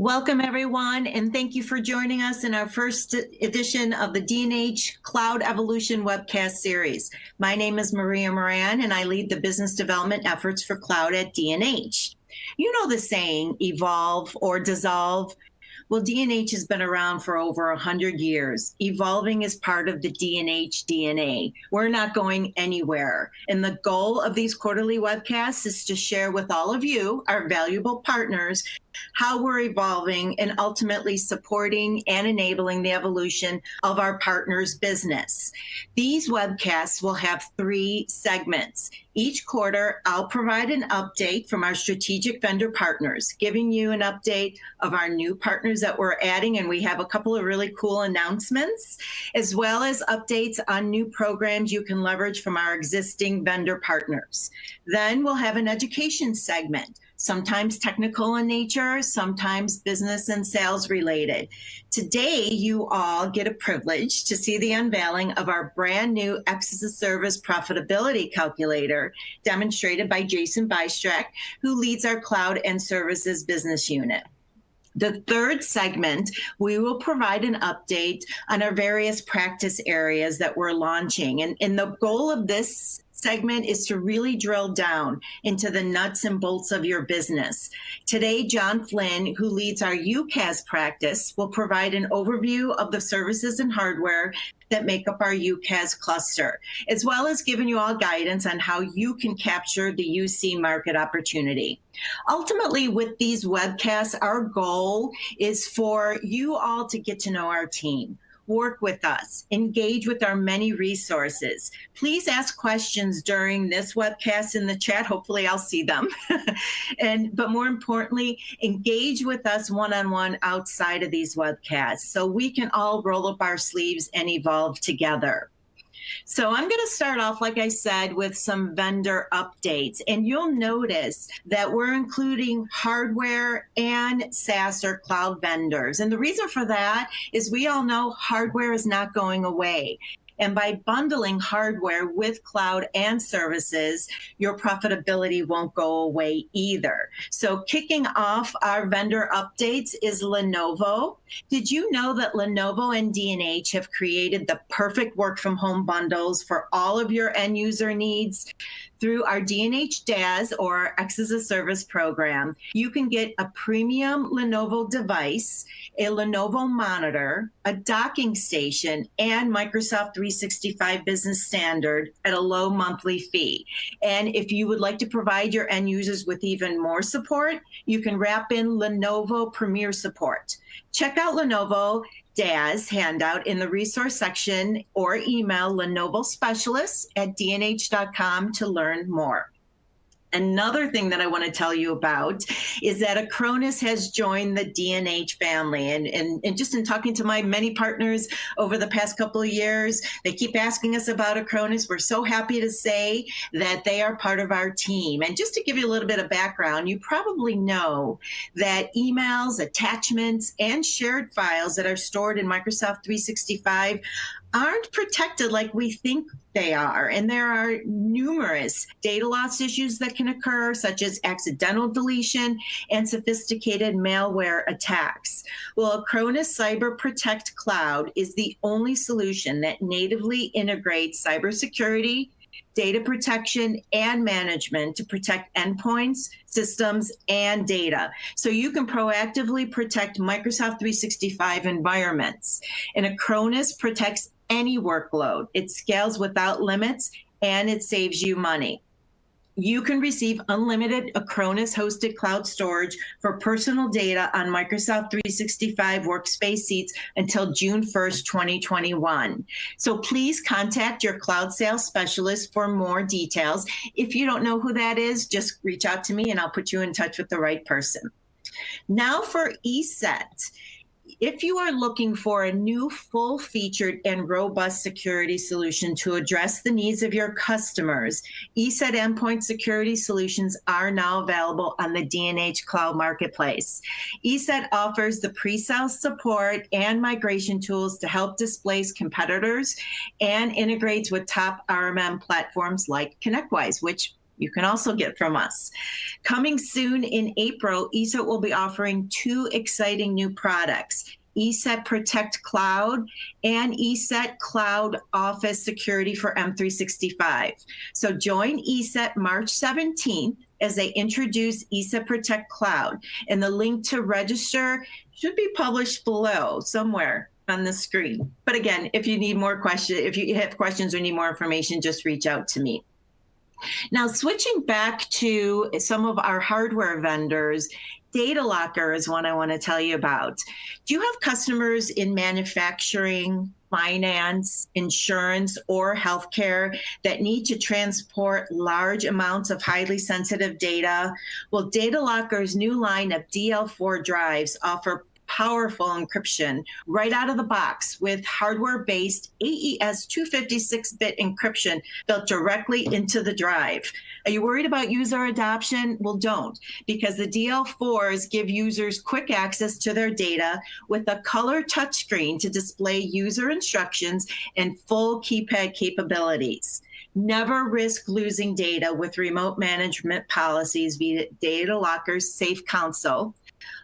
Welcome, everyone, and thank you for joining us in our first edition of the D&H Cloud Evolution Webcast series. My name is Maria Moran, and I lead the business development efforts for cloud at D&H. You know the saying, evolve or dissolve. Well, D&H has been around for over 100 years. Evolving is part of the D&H DNA. We're not going anywhere. And the goal of these quarterly webcasts is to share with all of you, our valuable partners, how we're evolving and ultimately supporting and enabling the evolution of our partners' business. These webcasts will have 3 segments. Each quarter, I'll provide an update from our strategic vendor partners, giving you an update of our new partners that we're adding, and we have a couple of really cool announcements, as well as updates on new programs you can leverage from our existing vendor partners. Then we'll have an education segment, sometimes technical in nature, sometimes business and sales related. Today, you all get a privilege to see the unveiling of our brand new XaaS Profitability Calculator, demonstrated by Jason Bystrak, who leads our Cloud and Services business unit. The third segment, we will provide an update on our various practice areas that we're launching. And the goal of this segment is to really drill down into the nuts and bolts of your business. Today, John Flynn, who leads our UCaaS practice, will provide an overview of the services and hardware that make up our UCaaS cluster, as well as giving you all guidance on how you can capture the UC market opportunity. Ultimately, with these webcasts, our goal is for you all to get to know our team. Work with us, engage with our many resources. Please ask questions during this webcast in the chat. Hopefully I'll see them. But more importantly, engage with us one-on-one outside of these webcasts so we can all roll up our sleeves and evolve together. So I'm going to start off, like I said, with some vendor updates. And you'll notice that we're including hardware and SaaS or cloud vendors. And the reason for that is we all know hardware is not going away. And by bundling hardware with cloud and services, your profitability won't go away either. So kicking off our vendor updates is Lenovo. Did you know that Lenovo and D&H have created the perfect work from home bundles for all of your end user needs? Through our D&H DaaS or X as a Service program, you can get a premium Lenovo device, a Lenovo monitor, a docking station, and Microsoft 365 Business Standard at a low monthly fee. And if you would like to provide your end users with even more support, you can wrap in Lenovo Premier Support. Check out Lenovo DaaS handout in the resource section or email Lenovo specialists at dnh.com to learn more. Another thing that I want to tell you about is that Acronis has joined the D&H family. And just in talking to my many partners over the past couple of years, they keep asking us about Acronis. We're so happy to say that they are part of our team. And just to give you a little bit of background, you probably know that emails, attachments, and shared files that are stored in Microsoft 365 aren't protected like we think they are. And there are numerous data loss issues that can occur, such as accidental deletion and sophisticated malware attacks. Well, Acronis Cyber Protect Cloud is the only solution that natively integrates cybersecurity, data protection, and management to protect endpoints, systems, and data. So you can proactively protect Microsoft 365 environments. And Acronis protects any workload. It scales without limits, and it saves you money. You can receive unlimited Acronis hosted cloud storage for personal data on Microsoft 365 workspace seats until June 1st, 2021. So please contact your cloud sales specialist for more details. If you don't know who that is, just reach out to me and I'll put you in touch with the right person. Now for ESET. If you are looking for a new full-featured and robust security solution to address the needs of your customers, ESET Endpoint Security Solutions are now available on the D&H Cloud Marketplace. ESET offers the pre-sale support and migration tools to help displace competitors and integrates with top RMM platforms like ConnectWise, which you can also get from us. Coming soon in April, ESET will be offering 2 exciting new products, ESET Protect Cloud and ESET Cloud Office Security for M365. So join ESET March 17th as they introduce ESET Protect Cloud. And the link to register should be published below somewhere on the screen. But again, if you need more questions, if you have questions or need more information, just reach out to me. Now, switching back to some of our hardware vendors, Data Locker is one I want to tell you about. Do you have customers in manufacturing, finance, insurance, or healthcare that need to transport large amounts of highly sensitive data? Well, Data Locker's new line of DL4 drives offer powerful encryption right out of the box with hardware-based AES 256-bit encryption built directly into the drive. Are you worried about user adoption? Well, don't, because the DL4s give users quick access to their data with a color touchscreen to display user instructions and full keypad capabilities. Never risk losing data with remote management policies via Data Locker's Safe Console.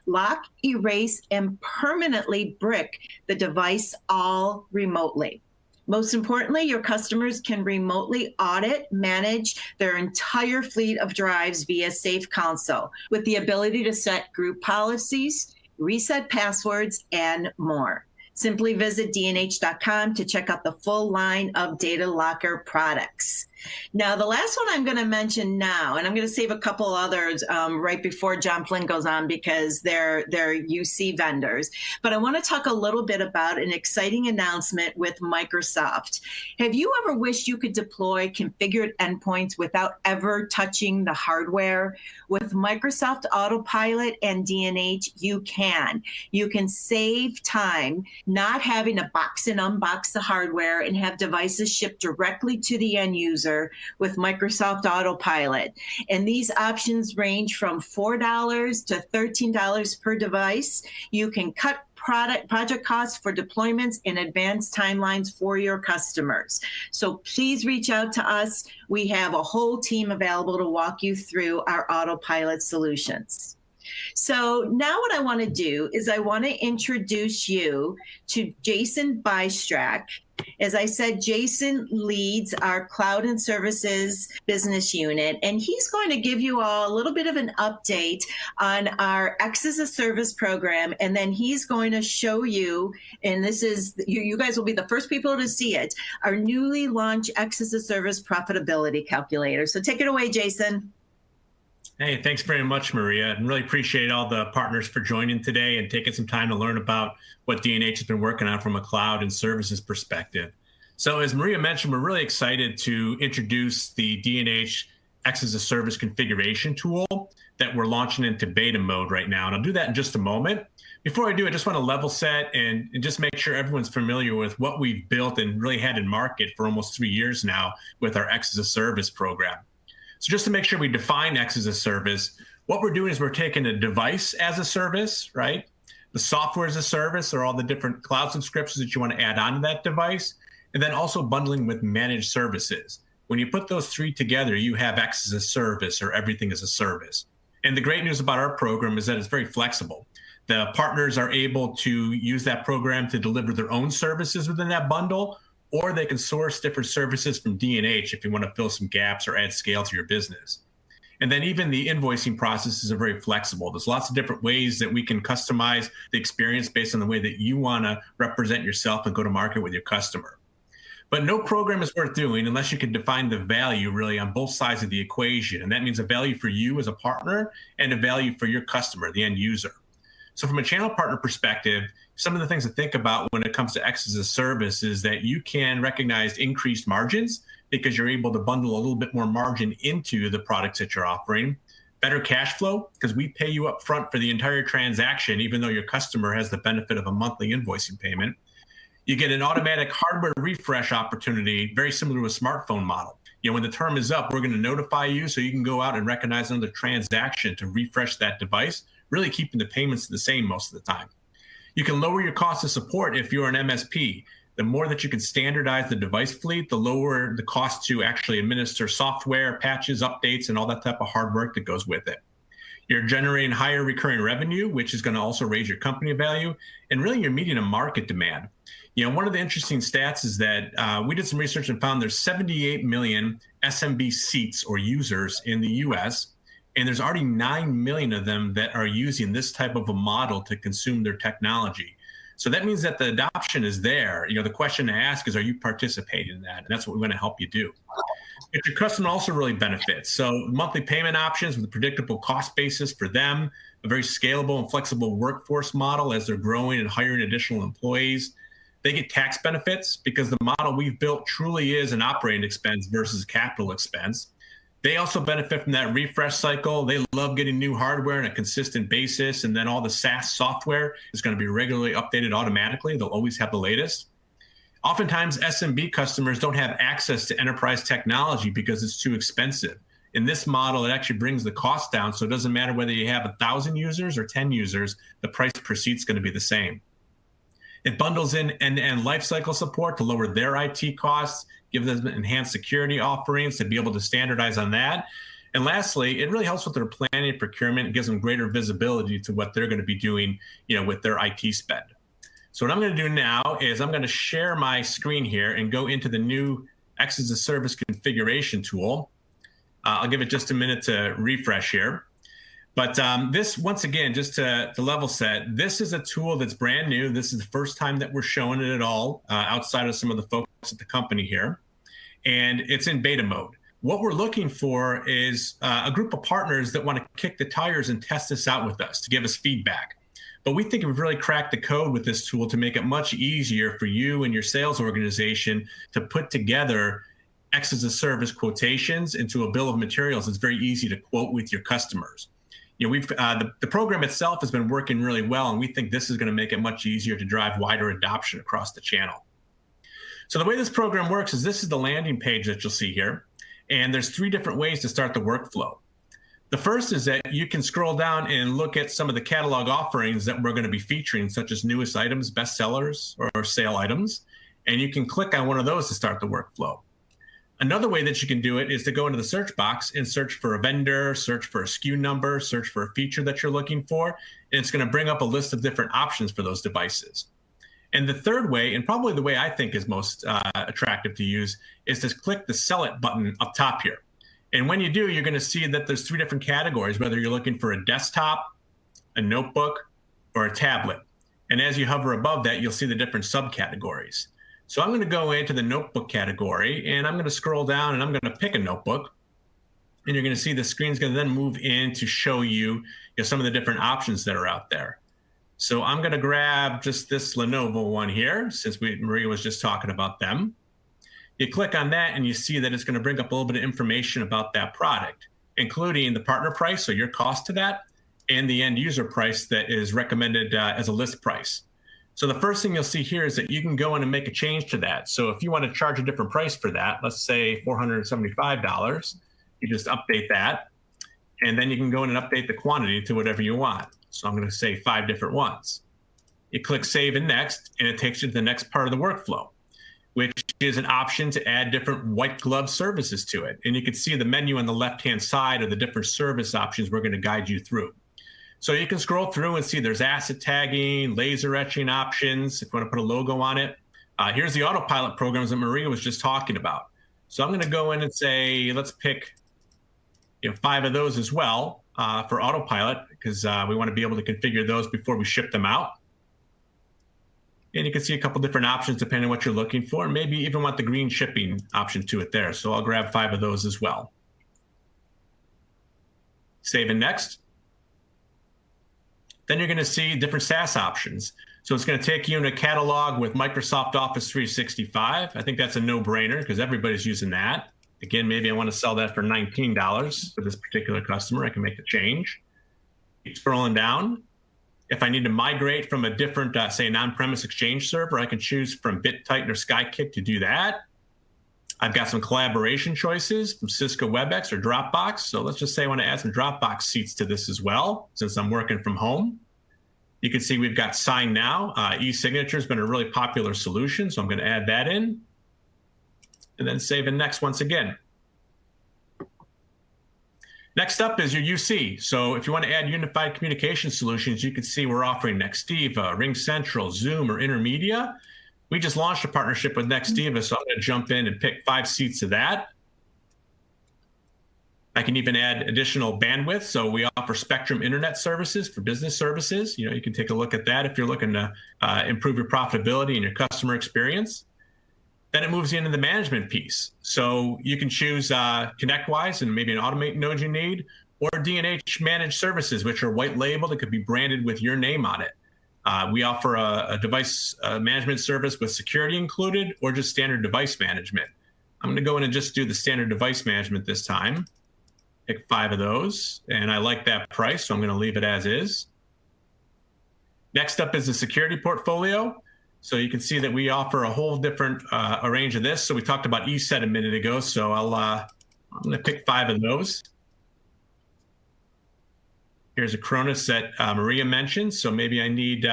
Lock, erase, and permanently brick the device all remotely. Most importantly, your customers can remotely audit, manage their entire fleet of drives via Safe Console with the ability to set group policies, reset passwords, and more. Simply visit dnh.com to check out the full line of Data Locker products. Now, the last one I'm going to mention now, and I'm going to save a couple others right before John Flynn goes on because they're UC vendors. But I want to talk a little bit about an exciting announcement with Microsoft. Have you ever wished you could deploy configured endpoints without ever touching the hardware? With Microsoft Autopilot and DNH, you can. You can save time not having to box and unbox the hardware and have devices shipped directly to the end user with Microsoft Autopilot. And these options range from $4 to $13 per device. You can cut project costs for deployments and advanced timelines for your customers. So please reach out to us. We have a whole team available to walk you through our Autopilot solutions. So now what I want to do is I want to introduce you to Jason Bystrack. As I said, Jason leads our Cloud and Services business unit, and he's going to give you all a little bit of an update on our X as a Service program, and then he's going to show you, and this is, you guys will be the first people to see it, our newly launched X as a Service profitability calculator. So take it away, Jason. Hey, thanks very much, Maria, and really appreciate all the partners for joining today and taking some time to learn about what D&H has been working on from a cloud and services perspective. So as Maria mentioned, we're really excited to introduce the D&H X as a Service configuration tool that we're launching into beta mode right now. And I'll do that in just a moment. Before I do, I just want to level set and just make sure everyone's familiar with what we've built and really had in market for almost 3 years now with our X as a Service program. So just to make sure we define X as a Service, what we're doing is we're taking a device as a service, right? The software as a service, or all the different cloud subscriptions that you want to add onto that device, and then also bundling with managed services. When you put those three together, you have X as a Service, or everything as a service. And the great news about our program is that it's very flexible. The partners are able to use that program to deliver their own services within that bundle, or they can source different services from D&H if you want to fill some gaps or add scale to your business. And then even the invoicing processes are very flexible. There's lots of different ways that we can customize the experience based on the way that you want to represent yourself and go to market with your customer. But no program is worth doing unless you can define the value really on both sides of the equation. And that means a value for you as a partner and a value for your customer, the end user. So from a channel partner perspective, some of the things to think about when it comes to X as a Service is that you can recognize increased margins because you're able to bundle a little bit more margin into the products that you're offering. Better cash flow, because we pay you up front for the entire transaction, even though your customer has the benefit of a monthly invoicing payment. You get an automatic hardware refresh opportunity, very similar to a smartphone model. You know, when the term is up, we're going to notify you so you can go out and recognize another transaction to refresh that device, really keeping the payments the same most of the time. You can lower your cost of support if you're an MSP. the more that you can standardize the device fleet, the lower the cost to actually administer software, patches, updates, and all that type of hard work that goes with it. You're generating higher recurring revenue, which is going to also raise your company value, and really you're meeting a market demand. One of the interesting stats is that we did some research and found there's 78 million SMB seats or users in the US, and there's already 9 million of them that are using this type of a model to consume their technology. So that means that the adoption is there. The question to ask is, are you participating in that? And that's what we want to help you do. If your customer also really benefits. So monthly payment options with a predictable cost basis for them, a very scalable and flexible workforce model as they're growing and hiring additional employees. They get tax benefits because the model we've built truly is an operating expense versus a capital expense. They also benefit from that refresh cycle. They love getting new hardware on a consistent basis, and then all the SaaS software is going to be regularly updated automatically. They'll always have the latest. Oftentimes, SMB customers don't have access to enterprise technology because it's too expensive. In this model, it actually brings the cost down, so it doesn't matter whether you have 1,000 users or 10 users, the price per seat is going to be the same. It bundles in end-to-end lifecycle support to lower their IT costs, give them enhanced security offerings to be able to standardize on that. And lastly, it really helps with their planning and procurement. It gives them greater visibility to what they're going to be doing, with their IT spend. So what I'm going to do now is I'm going to share my screen here and go into the new X as a Service configuration tool. I'll give it just a minute to refresh here. But this, once again, just to level set, this is a tool that's brand new. This is the first time that we're showing it at all outside of some of the folks at the company here. And it's in beta mode. What we're looking for is a group of partners that want to kick the tires and test this out with us to give us feedback. But we think we've really cracked the code with this tool to make it much easier for you and your sales organization to put together X as a Service quotations into a bill of materials that's very easy to quote with your customers. The program itself has been working really well, and we think this is going to make it much easier to drive wider adoption across the channel. So the way this program works is this is the landing page that you'll see here, and there's 3 different ways to start the workflow. The first is that you can scroll down and look at some of the catalog offerings that we're going to be featuring, such as newest items, best sellers, or sale items, and you can click on one of those to start the workflow. Another way that you can do it is to go into the search box and search for a vendor, search for a SKU number, search for a feature that you're looking for, and it's going to bring up a list of different options for those devices. And the third way, and probably the way I think is most attractive to use, is to click the Sell It button up top here. And when you do, you're going to see that there's 3 different categories, whether you're looking for a desktop, a notebook, or a tablet. And as you hover above that, you'll see the different subcategories. So I'm going to go into the notebook category, and I'm going to scroll down, and I'm going to pick a notebook. And you're going to see the screen's going to then move in to show you, some of the different options that are out there. So I'm going to grab just this Lenovo one here, since Maria was just talking about them. You click on that, and you see that it's going to bring up a little bit of information about that product, including the partner price, so your cost to that, and the end user price that is recommended as a list price. So the first thing you'll see here is that you can go in and make a change to that. So if you want to charge a different price for that, let's say $475, you just update that. And then you can go in and update the quantity to whatever you want. So I'm going to say 5 different ones. You click Save and Next, and it takes you to the next part of the workflow, which is an option to add different white glove services to it. And you can see the menu on the left-hand side of the different service options we're going to guide you through. So you can scroll through and see there's asset tagging, laser etching options, if you want to put a logo on it. Here's the Autopilot programs that Maria was just talking about. So I'm going to go in and say, let's pick 5 of those as well for Autopilot, because we want to be able to configure those before we ship them out. And you can see a couple different options depending on what you're looking for, and maybe even want the green shipping option to it there. So I'll grab 5 of those as well. Save and Next. Then you're going to see different SaaS options. So it's going to take you in a catalog with Microsoft Office 365. I think that's a no-brainer because everybody's using that. Again, maybe I want to sell that for $19 for this particular customer. I can make the change. Keep scrolling down. If I need to migrate from a different, say, an on-premise Exchange server, I can choose from BitTitan or Skykick to do that. I've got some collaboration choices from Cisco WebEx or Dropbox. So let's just say I want to add some Dropbox seats to this as well, since I'm working from home. You can see we've got Sign Now. E-signature has been a really popular solution, so I'm going to add that in. And then save and next once again. Next up is your UC. So if you want to add unified communication solutions, you can see we're offering Nextiva, RingCentral, Zoom, or Intermedia. We just launched a partnership with Nextiva, so I'm going to jump in and pick 5 seats of that. I can even add additional bandwidth. So we offer Spectrum Internet services for business services. You can take a look at that if you're looking to improve your profitability and your customer experience. Then it moves you into the management piece. So you can choose ConnectWise and maybe an Automate node you need, or D&H managed services, which are white labeled. It could be branded with your name on it. We offer a device management service with security included, or just standard device management. I'm going to go in and just do the standard device management this time. Pick 5 of those, and I like that price, so I'm going to leave it as is. Next up is the security portfolio. So you can see that we offer a whole different range of this. So we talked about ESET a minute ago, so I'm going to pick 5 of those. Here's Acronis that Maria mentioned, so maybe I need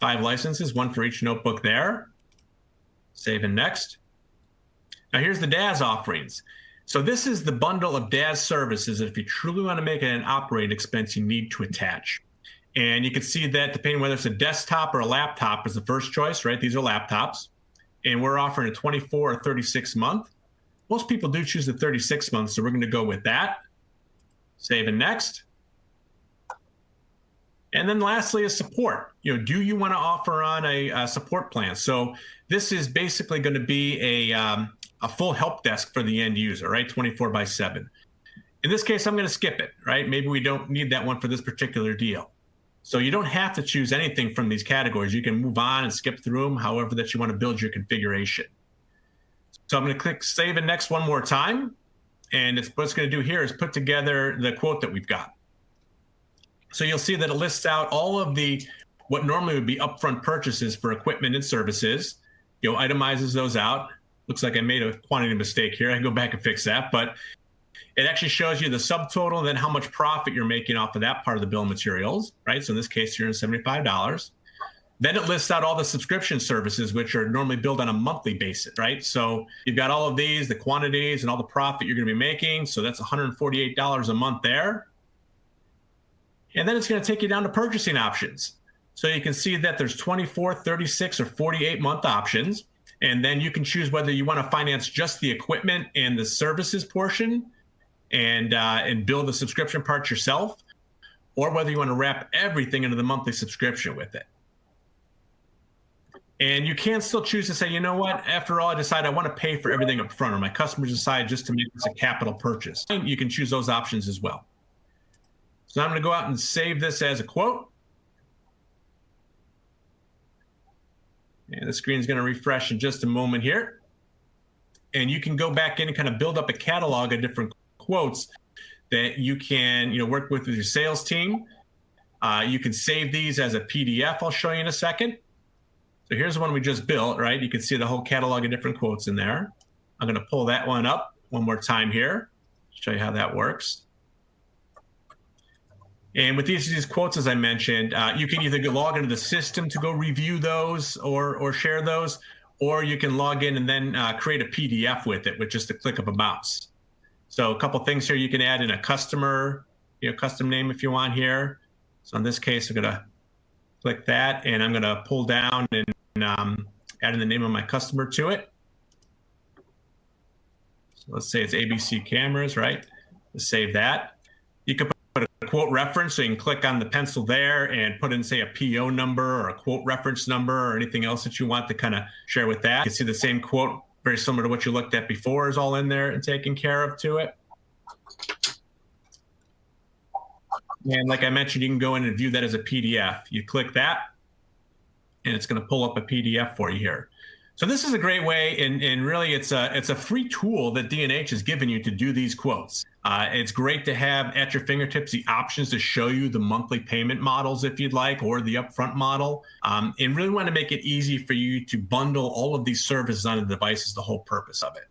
5 licenses, 1 for each notebook there. Save and next. Now here's the DaaS offerings. So this is the bundle of DaaS services that if you truly want to make it an operating expense, you need to attach. And you can see that depending whether it's a desktop or a laptop is the first choice, right? These are laptops. And we're offering a 24 or 36 month. Most people do choose the 36 months, so we're going to go with that. Save and next. And then lastly is support. Do you want to offer on a support plan? So this is basically going to be a full help desk for the end user, right? 24/7. In this case, I'm going to skip it, right? Maybe we don't need that one for this particular deal. So you don't have to choose anything from these categories. You can move on and skip through them, however that you want to build your configuration. So I'm going to click Save and Next one more time. And what it's going to do here is put together the quote that we've got. So you'll see that it lists out all of what normally would be upfront purchases for equipment and services. Itemizes those out. Looks like I made a quantity mistake here. I can go back and fix that. But it actually shows you the subtotal and then how much profit you're making off of that part of the bill of materials, right? So in this case, $375. Then it lists out all the subscription services, which are normally billed on a monthly basis, right? So you've got all of these, the quantities and all the profit you're going to be making. So that's $148 a month there. And then it's going to take you down to purchasing options. So you can see that there's 24, 36, or 48-month options. And then you can choose whether you want to finance just the equipment and the services portion and build the subscription part yourself, or whether you want to wrap everything into the monthly subscription with it. And you can still choose to say, you know what, after all, I decide I want to pay for everything up front, or my customers decide just to make this a capital purchase. And you can choose those options as well. So I'm going to go out and save this as a quote. And the screen is going to refresh in just a moment here. And you can go back in and kind of build up a catalog of different quotes that you can work with your sales team. You can save these as a PDF. I'll show you in a second. So here's the one we just built, right? You can see the whole catalog of different quotes in there. I'm going to pull that one up one more time here, show you how that works. And with these quotes, as I mentioned, you can either log into the system to go review those or share those, or you can log in and then create a PDF with it with just a click of a mouse. So a couple things here, you can add in a customer, custom name if you want here. So in this case, I'm going to click that, and I'm going to pull down and add in the name of my customer to it. So let's say it's ABC Cameras, right? Let's save that. You can put a quote reference, so you can click on the pencil there and put in, say, a PO number or a quote reference number or anything else that you want to kind of share with that. You can see the same quote, very similar to what you looked at before, is all in there and taken care of to it. And like I mentioned, you can go in and view that as a PDF. You click that, and it's going to pull up a PDF for you here. So this is a great way, and really it's a free tool that D&H has given you to do these quotes. It's great to have at your fingertips the options to show you the monthly payment models if you'd like, or the upfront model, and really want to make it easy for you to bundle all of these services on the device is the whole purpose of it.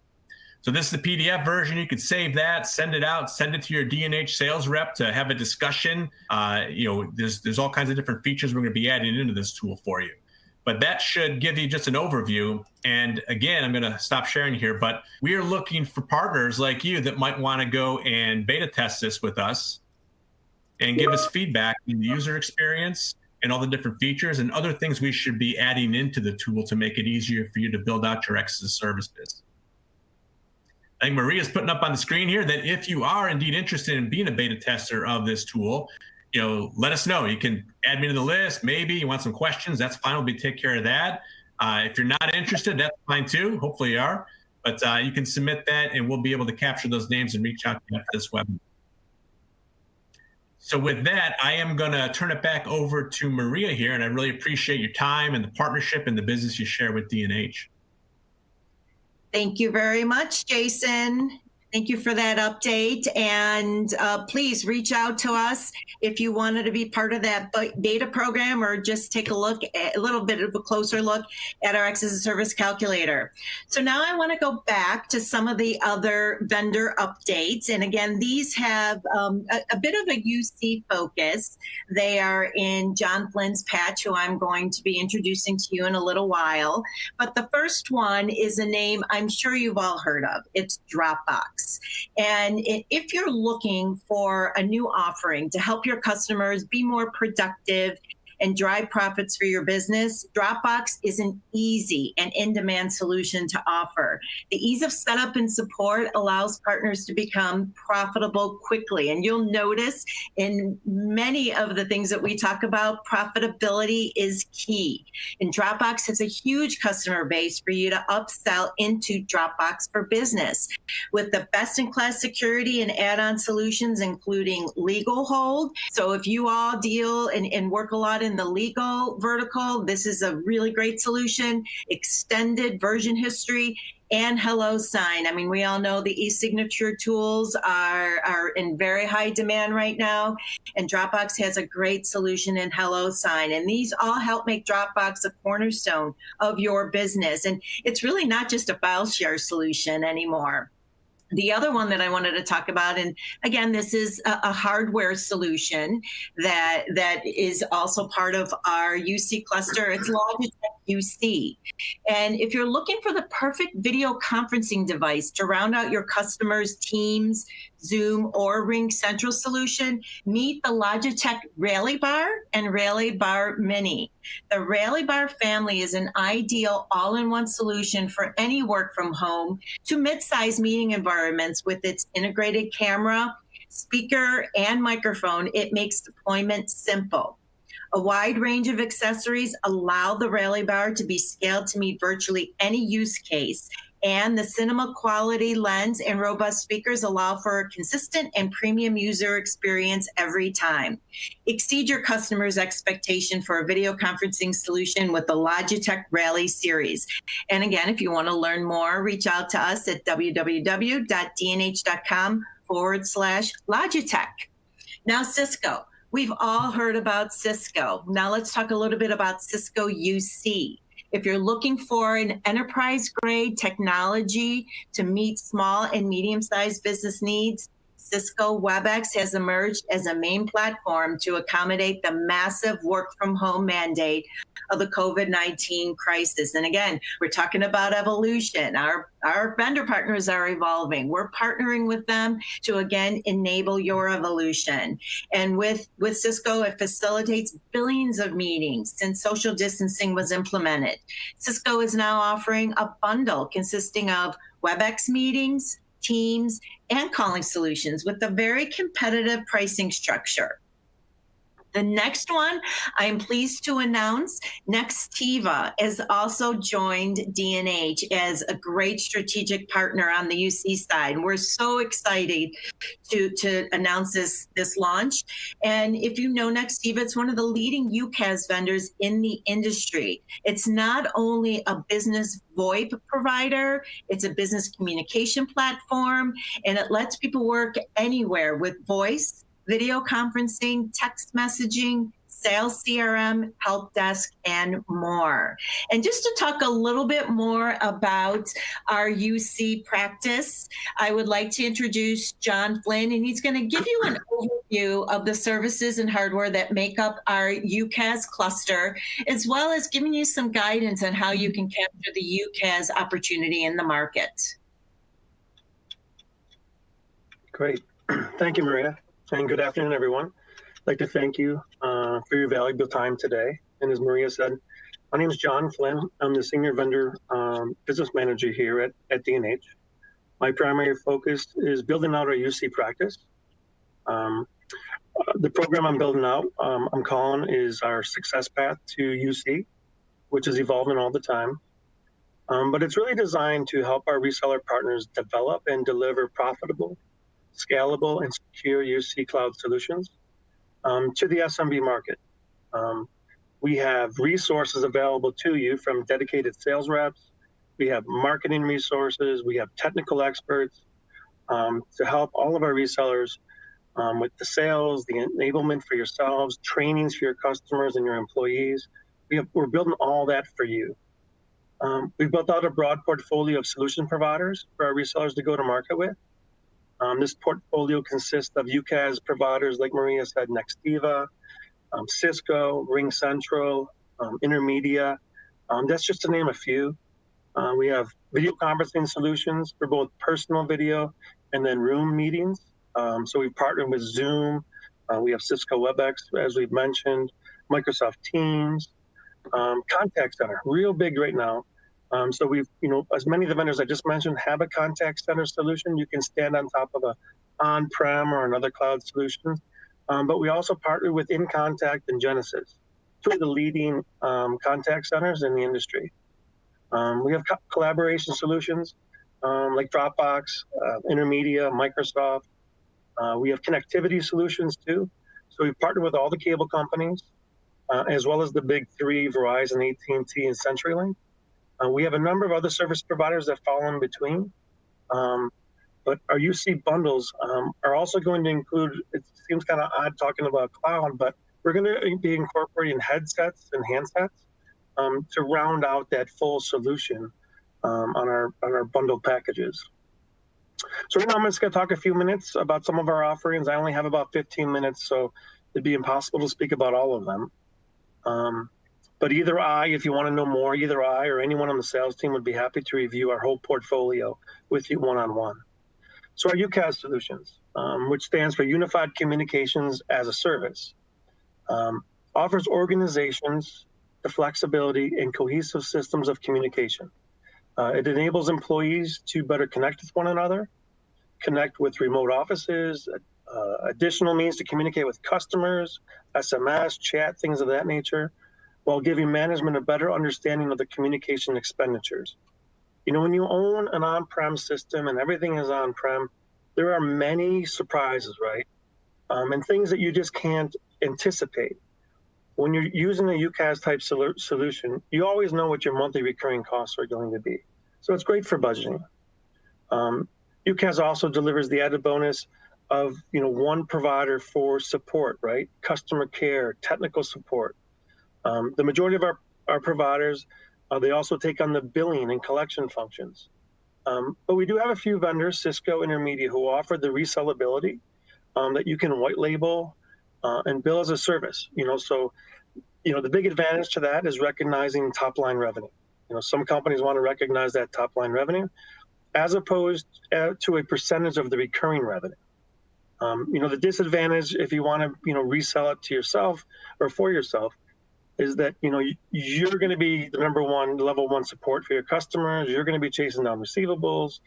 So this is the PDF version. You could save that, send it out, send it to your D&H sales rep to have a discussion. There's all kinds of different features we're going to be adding into this tool for you. But that should give you just an overview. And again, I'm going to stop sharing here, but we are looking for partners like you that might want to go and beta test this with us and give us feedback on the user experience and all the different features and other things we should be adding into the tool to make it easier for you to build out your X as a service business. I think Maria's putting up on the screen here that if you are indeed interested in being a beta tester of this tool, let us know. You can add me to the list. Maybe you want some questions. That's fine. We'll take care of that. If you're not interested, that's fine too. Hopefully you are. But you can submit that and we'll be able to capture those names and reach out to you after this webinar. So with that, I am going to turn it back over to Maria here. And I really appreciate your time and the partnership and the business you share with D&H. Thank you very much, Jason. Thank you for that update. And please reach out to us if you wanted to be part of that beta program or just take a look at a little bit of a closer look at our X as a Service calculator. So now I want to go back to some of the other vendor updates. And again, these have a bit of a UC focus. They are in John Flynn's patch, who I'm going to be introducing to you in a little while. But the first one is a name I'm sure you've all heard of. It's Dropbox. And if you're looking for a new offering to help your customers be more productive and drive profits for your business, Dropbox is an easy and in-demand solution to offer. The ease of setup and support allows partners to become profitable quickly. And you'll notice in many of the things that we talk about, profitability is key. And Dropbox has a huge customer base for you to upsell into Dropbox for Business with the best-in-class security and add-on solutions, including legal hold. So if you all deal and work a lot in the legal vertical, this is a really great solution. Extended version history and HelloSign. I mean, we all know the e-signature tools are in very high demand right now, and Dropbox has a great solution in HelloSign. And these all help make Dropbox a cornerstone of your business. And it's really not just a file share solution anymore. The other one that I wanted to talk about, and again, this is a hardware solution that is also part of our UC cluster. It's Logitech UC. And if you're looking for the perfect video conferencing device to round out your customers' Teams, Zoom, or Ring Central solution, meet the Logitech Rally Bar and Rally Bar Mini. The Rally Bar family is an ideal all-in-one solution for any work from home to mid-size meeting environments. With its integrated camera, speaker, and microphone, it makes deployment simple. A wide range of accessories allow the Rally Bar to be scaled to meet virtually any use case. And the cinema quality lens and robust speakers allow for a consistent and premium user experience every time. Exceed your customers' expectation for a video conferencing solution with the Logitech Rally series. And again, if you want to learn more, reach out to us at www.dnh.com/Logitech. Now, Cisco. We've all heard about Cisco. Now let's talk a little bit about Cisco UC. If you're looking for an enterprise-grade technology to meet small and medium-sized business needs, Cisco WebEx has emerged as a main platform to accommodate the massive work-from-home mandate of the COVID-19 crisis. And again, we're talking about evolution. Our vendor partners are evolving. We're partnering with them to, again, enable your evolution. And with Cisco, it facilitates billions of meetings since social distancing was implemented. Cisco is now offering a bundle consisting of WebEx meetings, Teams, and calling solutions with a very competitive pricing structure. The next one, I am pleased to announce, Nextiva has also joined D&H as a great strategic partner on the UC side. And we're so excited to announce this launch. And if you know Nextiva, it's one of the leading UCaaS vendors in the industry. It's not only a business VoIP provider, it's a business communication platform, and it lets people work anywhere with voice, video conferencing, text messaging, sales CRM, help desk, and more. And just to talk a little bit more about our UC practice, I would like to introduce John Flynn, and he's going to give you an overview of the services and hardware that make up our UCaaS cluster, as well as giving you some guidance on how you can capture the UCaaS opportunity in the market. Great. Thank you, Maria, and good afternoon, everyone. I'd like to thank you for your valuable time today. And as Maria said, my name is John Flynn. I'm the Senior Vendor Business Manager here at D&H. My primary focus is building out our UC practice. The program I'm building out, I'm calling is our Success Path to UC, which is evolving all the time. But it's really designed to help our reseller partners develop and deliver profitable, scalable, and secure UC cloud solutions to the SMB market. We have resources available to you from dedicated sales reps. We have marketing resources. We have technical experts to help all of our resellers with the sales, the enablement for yourselves, trainings for your customers and your employees. We're building all that for you. We've built out a broad portfolio of solution providers for our resellers to go to market with. This portfolio consists of UCaaS providers, like Maria said, Nextiva, Cisco, RingCentral, Intermedia. That's just to name a few. We have video conferencing solutions for both personal video and then room meetings. So we've partnered with Zoom. We have Cisco WebEx, as we've mentioned, Microsoft Teams, contact center, real big right now. So we've, as many of the vendors I just mentioned have a contact center solution. You can stand on top of a on-prem or another cloud solution. But we also partner with InContact and Genesys, two of the leading contact centers in the industry. We have collaboration solutions like Dropbox, Intermedia, Microsoft. We have connectivity solutions too. So we've partnered with all the cable companies, as well as the big three, Verizon, AT&T, and CenturyLink. We have a number of other service providers that fall in between. But our UC bundles are also going to include, it seems kind of odd talking about cloud, but we're going to be incorporating headsets and handsets to round out that full solution on our bundled packages. So right now I'm just going to talk a few minutes about some of our offerings. I only have about 15 minutes, so it'd be impossible to speak about all of them. But either if you want to know more, either I or anyone on the sales team would be happy to review our whole portfolio with you one-on-one. So our UCaaS solutions, which stands for Unified Communications as a Service, offers organizations the flexibility and cohesive systems of communication. It enables employees to better connect with one another, connect with remote offices, additional means to communicate with customers, SMS, chat, things of that nature, while giving management a better understanding of the communication expenditures. When you own an on-prem system and everything is on-prem, there are many surprises, right? And things that you just can't anticipate. When you're using a UCaaS type solution, you always know what your monthly recurring costs are going to be. So it's great for budgeting. UCaaS also delivers the added bonus of one provider for support, right? Customer care, technical support. The majority of our providers, they also take on the billing and collection functions. But we do have a few vendors, Cisco, Intermedia, who offer the resellability that you can white label and bill as a service. So the big advantage to that is recognizing top line revenue. Some companies want to recognize that top line revenue as opposed to a percentage of the recurring revenue. The disadvantage, if you want to resell it to yourself or for yourself, is that you're going to be the level one support for your customers. You're going to be chasing down receivables.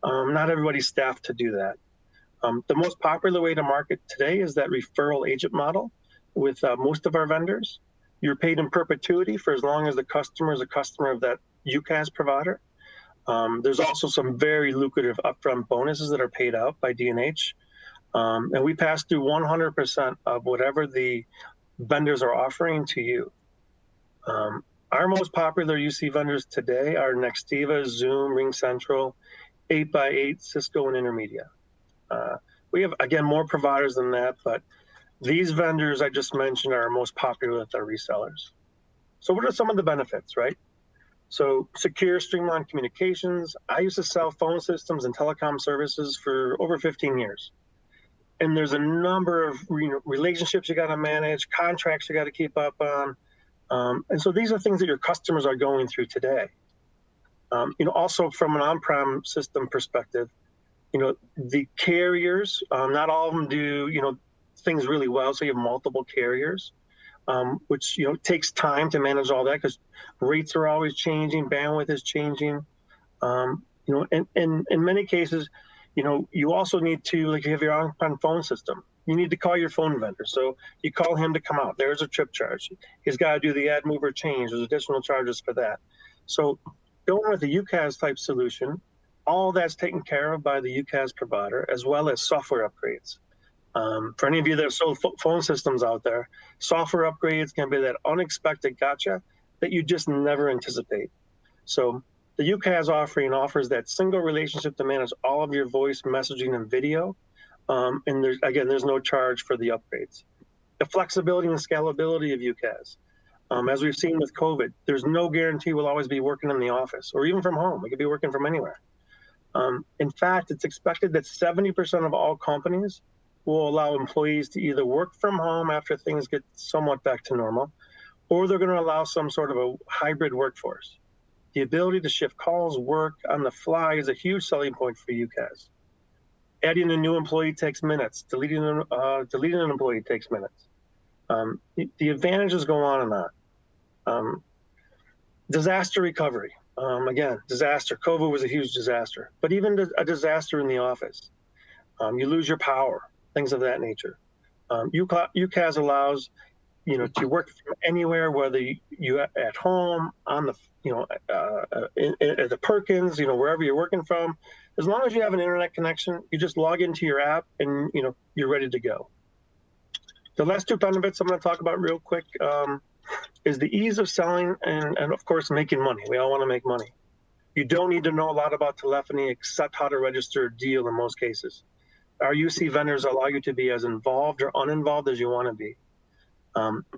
Not everybody's staffed to do that. The most popular way to market today is that referral agent model with most of our vendors. You're paid in perpetuity for as long as the customer is a customer of that UCaaS provider. There's also some very lucrative upfront bonuses that are paid out by D&H. And we pass through 100% of whatever the vendors are offering to you. Our most popular UC vendors today are Nextiva, Zoom, RingCentral, 8x8, Cisco, and Intermedia. We have, again, more providers than that, but These vendors I just mentioned are most popular with our resellers. So what are some of the benefits, right? So secure, streamlined communications. I used to sell phone systems and telecom services for over 15 years. And there's a number of relationships you got to manage, contracts you got to keep up on. And so these are things that your customers are going through today. Also from an on-prem system perspective, the carriers, not all of them do, things really well. So you have multiple carriers, which, takes time to manage all that because rates are always changing, bandwidth is changing. And in many cases, you also need to, like, you have your on-prem phone system. You need to call your phone vendor. So you call him to come out. There's a trip charge. He's got to do the add, move, or change. There's additional charges for that. So going with the UCaaS type solution, all that's taken care of by the UCaaS provider, as well as software upgrades. For any of you that have sold phone systems out there, software upgrades can be that unexpected gotcha that you just never anticipate. So the UCaaS offering offers that single relationship to manage all of your voice, messaging, and video. And there's no charge for the upgrades. The flexibility and scalability of UCaaS. As we've seen with COVID, there's no guarantee we'll always be working in the office or even from home. We could be working from anywhere. In fact, it's expected that 70% of all companies will allow employees to either work from home after things get somewhat back to normal, or they're going to allow some sort of a hybrid workforce. The ability to shift calls, work on the fly is a huge selling point for UCaaS. Adding a new employee takes minutes. Deleting an employee takes minutes. The advantages go on and on. Disaster recovery. Again, disaster. COVID was a huge disaster, but even a disaster in the office. You lose your power, things of that nature. UCaaS allows, to work from anywhere, whether you at home, on the, at the Perkins, wherever you're working from. As long as you have an internet connection, you just log into your app and, you're ready to go. The last two benefits I'm going to talk about real quick is the ease of selling and of course, making money. We all want to make money. You don't need to know a lot about telephony except how to register a deal in most cases. Our UC vendors allow you to be as involved or uninvolved as you want to be.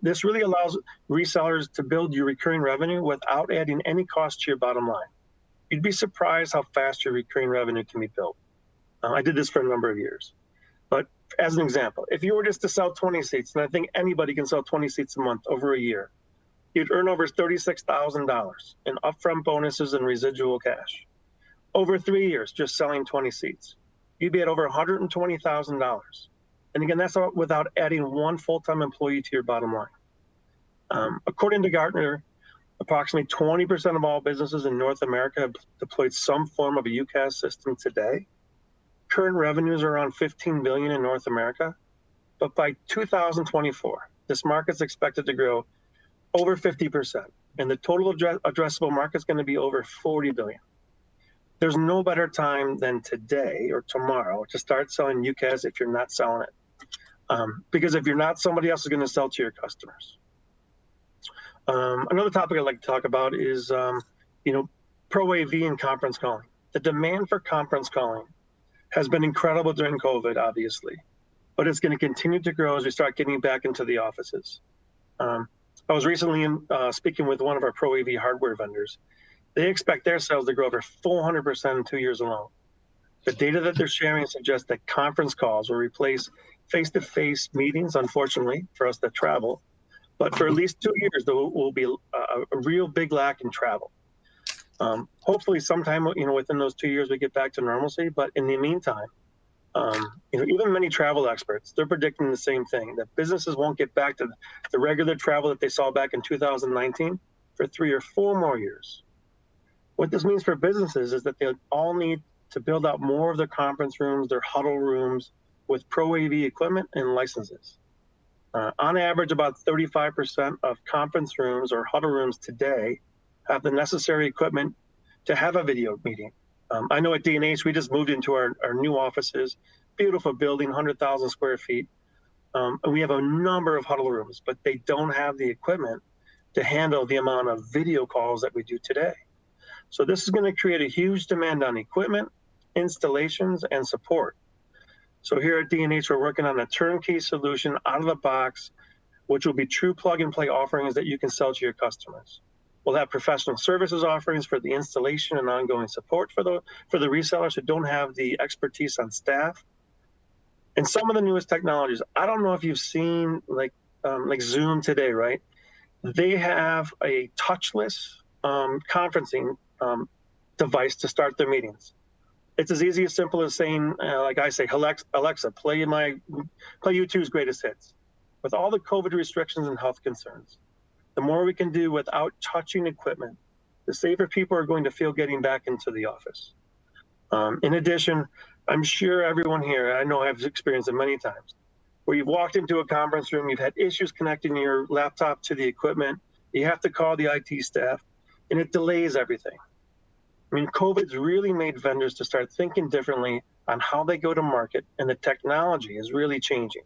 This really allows resellers to build your recurring revenue without adding any cost to your bottom line. You'd be surprised how fast your recurring revenue can be built. I did this for a number of years. But as an example, if you were just to sell 20 seats, and I think anybody can sell 20 seats a month over a year, you'd earn over $36,000 in upfront bonuses and residual cash. Over 3 years, just selling 20 seats, you'd be at over $120,000. And again, that's without adding one full-time employee to your bottom line. According to Gartner, approximately 20% of all businesses in North America have deployed some form of a UCaaS system today. Current revenues are around $15 billion in North America, but by 2024, this market's expected to grow over 50%, and the total addressable market is going to be over $40 billion. There's no better time than today or tomorrow to start selling UCaaS if you're not selling it. Because if you're not, somebody else is going to sell to your customers. Another topic I'd like to talk about is, Pro AV and conference calling. The demand for conference calling has been incredible during COVID, obviously, but it's going to continue to grow as we start getting back into the offices. I was recently speaking with one of our Pro AV hardware vendors. They expect their sales to grow over 400% in 2 years alone. The data that they're sharing suggests that conference calls will replace face-to-face meetings, unfortunately, for us that travel. But for at least 2 years, there will be a real big lack in travel. Hopefully sometime, within those 2 years, we get back to normalcy. But in the meantime, even many travel experts, they're predicting the same thing, that businesses won't get back to the regular travel that they saw back in 2019 for 3 or 4 more years. What this means for businesses is that they all need to build out more of their conference rooms, their huddle rooms with Pro AV equipment and licenses. On average, about 35% of conference rooms or huddle rooms today have the necessary equipment to have a video meeting. I know at D&H, we just moved into our new offices, beautiful building, 100,000 square feet. And we have a number of huddle rooms, but they don't have the equipment to handle the amount of video calls that we do today. So this is going to create a huge demand on equipment, installations, and support. So here at D&H, we're working on a turnkey solution out of the box, which will be true plug-and-play offerings that you can sell to your customers. We'll have professional services offerings for the installation and ongoing support for the resellers who don't have the expertise on staff. And some of the newest technologies, I don't know if you've seen like Zoom today, right? They have a touchless conferencing device to start their meetings. It's as easy as simple as saying, like I say, Alexa, play U2's greatest hits. With all the COVID restrictions and health concerns, the more we can do without touching equipment, the safer people are going to feel getting back into the office. In addition, I'm sure everyone here, I know I've experienced it many times, where you've walked into a conference room, you've had issues connecting your laptop to the equipment, you have to call the IT staff, and it delays everything. I mean, COVID's really made vendors to start thinking differently on how they go to market, and the technology is really changing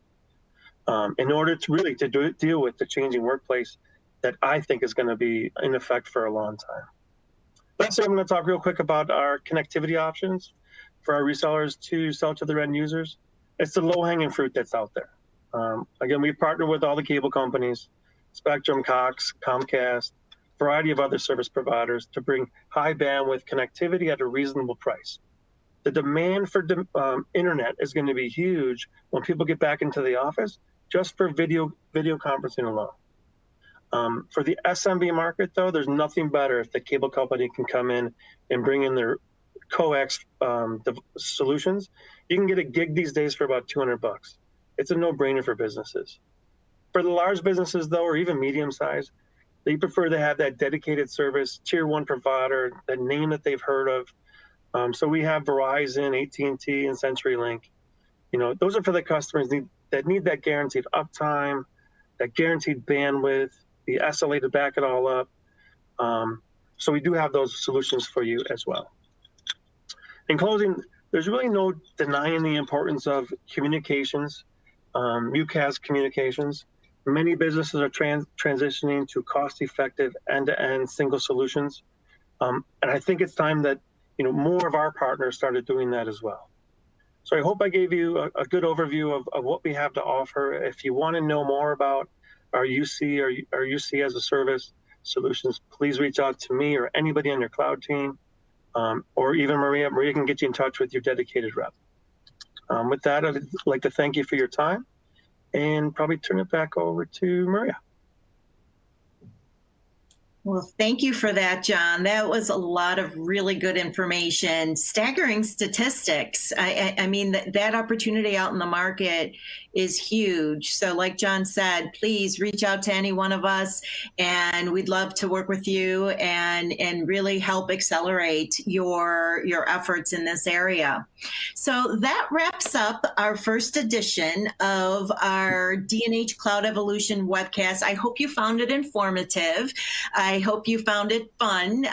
in order to really deal with the changing workplace that I think is going to be in effect for a long time. Lastly, I'm going to talk real quick about our connectivity options for our resellers to sell to their end users. It's the low-hanging fruit that's out there. Again, we partner with all the cable companies, Spectrum, Cox, Comcast, variety of other service providers to bring high bandwidth connectivity at a reasonable price. The demand for internet is going to be huge when people get back into the office, just for video conferencing alone. For the SMB market, though, there's nothing better if the cable company can come in and bring in their coax solutions. You can get a gig these days for about $200. It's a no-brainer for businesses. For the large businesses, though, or even medium-sized, they prefer to have that dedicated service, tier one provider, that name that they've heard of. So we have Verizon, AT&T, and CenturyLink. You know, those are for the customers that need that guaranteed uptime, that guaranteed bandwidth, the SLA to back it all up. So we do have those solutions for you as well. In closing, there's really no denying the importance of communications, UCaaS communications. Many businesses are transitioning to cost-effective end-to-end single solutions. And I think it's time that more of our partners started doing that as well. So I hope I gave you a good overview of what we have to offer. If you want to know more about our UC or our UC as a service solutions, please reach out to me or anybody on your cloud team, or even Maria. Maria can get you in touch with your dedicated rep. With that, I'd like to thank you for your time and probably turn it back over to Maria. Well, thank you for that, John. That was a lot of really good information, staggering statistics. I mean, that opportunity out in the market is huge. So like John said, please reach out to any one of us, and we'd love to work with you and really help accelerate your efforts in this area. So that wraps up our first edition of our D&H Cloud Evolution webcast. I hope you found it informative. I hope you found it fun.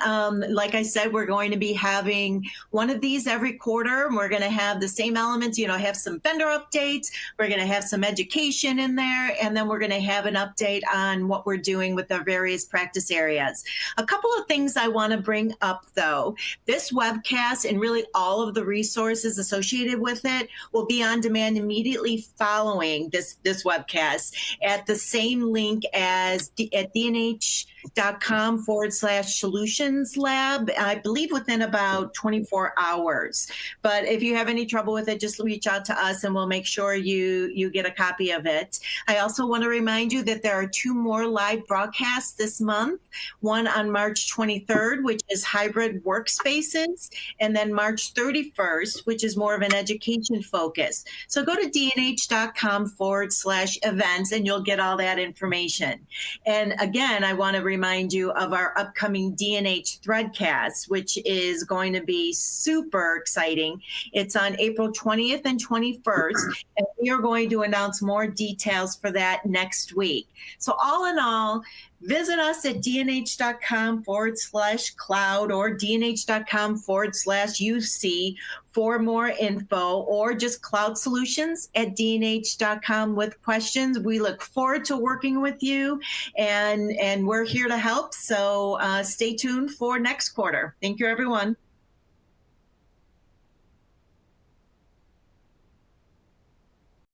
Like I said, we're going to be having one of these every quarter. We're going to have the same elements, have some vendor updates. We're going to have some education in there, and then we're going to have an update on what we're doing with our various practice areas. A couple of things I want to bring up, though. This webcast and really all of the resources associated with it will be on demand immediately following this webcast at the same link as at DNH.com/solutions lab, I believe within about 24 hours. But if you have any trouble with it, just reach out to us and we'll make sure you get a copy of it. I also want to remind you that there are 2 more live broadcasts this month, one on March 23rd, which is hybrid workspaces, and then March 31st, which is more of an education focus. So go to dnh.com/events and you'll get all that information. And again, I want to remind you of our upcoming D&H Threadcast, which is going to be super exciting. It's on April 20th and 21st, and we are going to announce more details for that next week. So all in all, visit us at dnh.com/cloud or dnh.com/UC for more info, or just cloudsolutions@dnh.com with questions. We look forward to working with you, and we're here to help. So stay tuned for next quarter. Thank you, everyone.